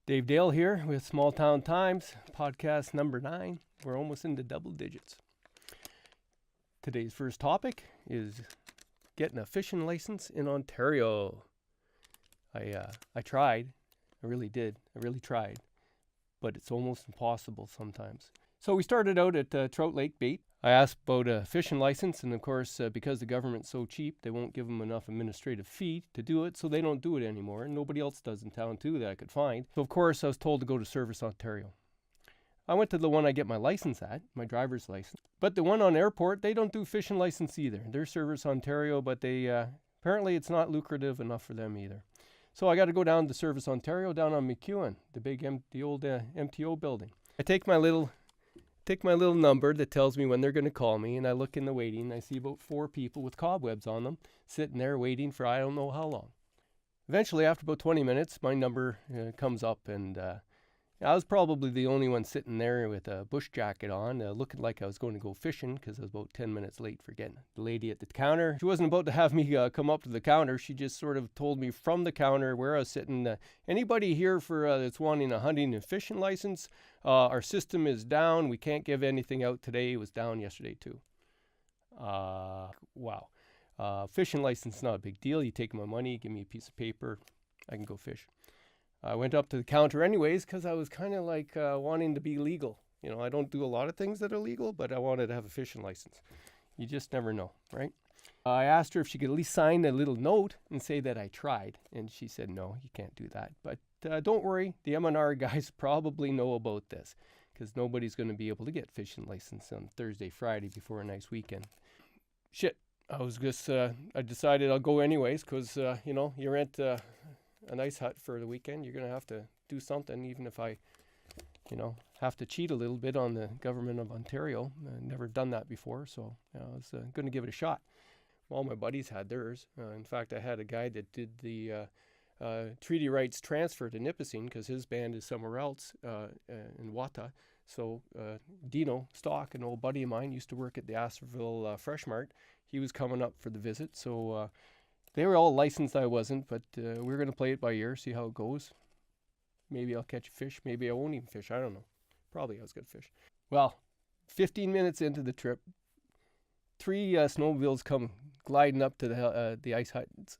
Dave Dale here with Small Town Times, podcast number 9. We're almost into double digits. Today's first topic is getting a fishing license in Ontario. I tried. I really did. I really tried. But it's almost impossible sometimes. So we started out at Trout Lake Bait. I asked about a fishing license, and of course, because the government's so cheap, they won't give them enough administrative fee to do it, so they don't do it anymore, and nobody else does in town too that I could find. So of course, I was told to go to Service Ontario. I went to the one I get my license at, my driver's license. But the one on airport, they don't do fishing license either. They're Service Ontario, but they apparently it's not lucrative enough for them either. So I got to go down to Service Ontario down on McEwen, the old MTO building. I take my little number that tells me when they're going to call me, and I look in the waiting. I see about 4 people with cobwebs on them sitting there waiting for I don't know how long. Eventually, after about 20 minutes, my number comes up, and I was probably the only one sitting there with a bush jacket on, looking like I was going to go fishing because I was about 10 minutes late for getting it. The lady at the counter, she wasn't about to have me come up to the counter. She just sort of told me from the counter where I was sitting, anybody here that's wanting a hunting and fishing license, our system is down. We can't give anything out today. It was down yesterday too. Wow. Fishing license is not a big deal. You take my money, give me a piece of paper, I can go fish. I went up to the counter anyways because I was kind of like wanting to be legal. You know, I don't do a lot of things that are legal, but I wanted to have a fishing license. You just never know, right? I asked her if she could at least sign a little note and say that I tried. And she said, no, you can't do that. But don't worry, the M&R guys probably know about this because nobody's going to be able to get fishing license on Thursday, Friday before a nice weekend. Shit, I decided I'll go anyways because, you rent a nice hut for the weekend. You're going to have to do something, even if I, have to cheat a little bit on the government of Ontario. I've never done that before, so I was going to give it a shot. All my buddies had theirs. In fact, I had a guy that did the treaty rights transfer to Nipissing because his band is somewhere else in Wata. So Dino Stock, an old buddy of mine, used to work at the Astorville Fresh Mart. He was coming up for the visit, so they were all licensed. I wasn't, but we're going to play it by ear, see how it goes. Maybe I'll catch a fish. Maybe I won't even fish. I don't know. Probably I was going to fish. Well, 15 minutes into the trip, 3 snowmobiles come gliding up to the ice huts.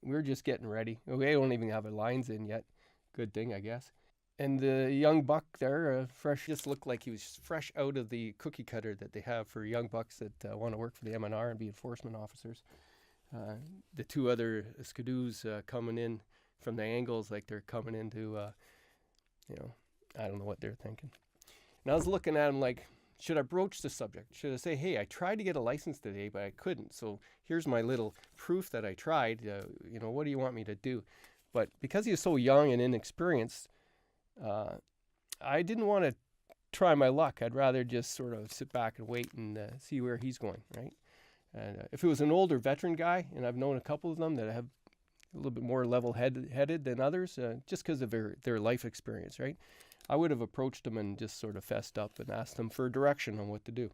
We're just getting ready. We don't even have our lines in yet. Good thing, I guess. And the young buck there, just looked like he was fresh out of the cookie cutter that they have for young bucks that want to work for the M&R and be enforcement officers. The 2 other skidoos coming in from the angles like they're coming into, I don't know what they're thinking. And I was looking at them like, should I broach the subject? Should I say, hey, I tried to get a license today, but I couldn't. So here's my little proof that I tried. What do you want me to do? But because he was so young and inexperienced, I didn't want to try my luck. I'd rather just sort of sit back and wait and see where he's going, right? And if it was an older veteran guy, and I've known a couple of them that have a little bit more level-headed than others, just because of their life experience, right? I would have approached them and just sort of fessed up and asked them for direction on what to do.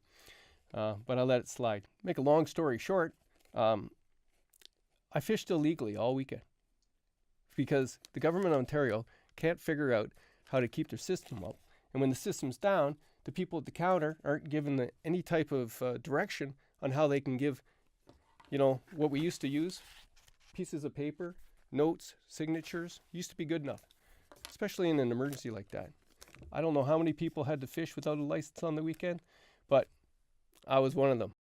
But I let it slide. Make a long story short, I fished illegally all weekend because the government of Ontario can't figure out how to keep their system up. And when the system's down, the people at the counter aren't given any type of direction on how they can give, what we used to use, pieces of paper, notes, signatures, used to be good enough, especially in an emergency like that. I don't know how many people had to fish without a license on the weekend, but I was one of them.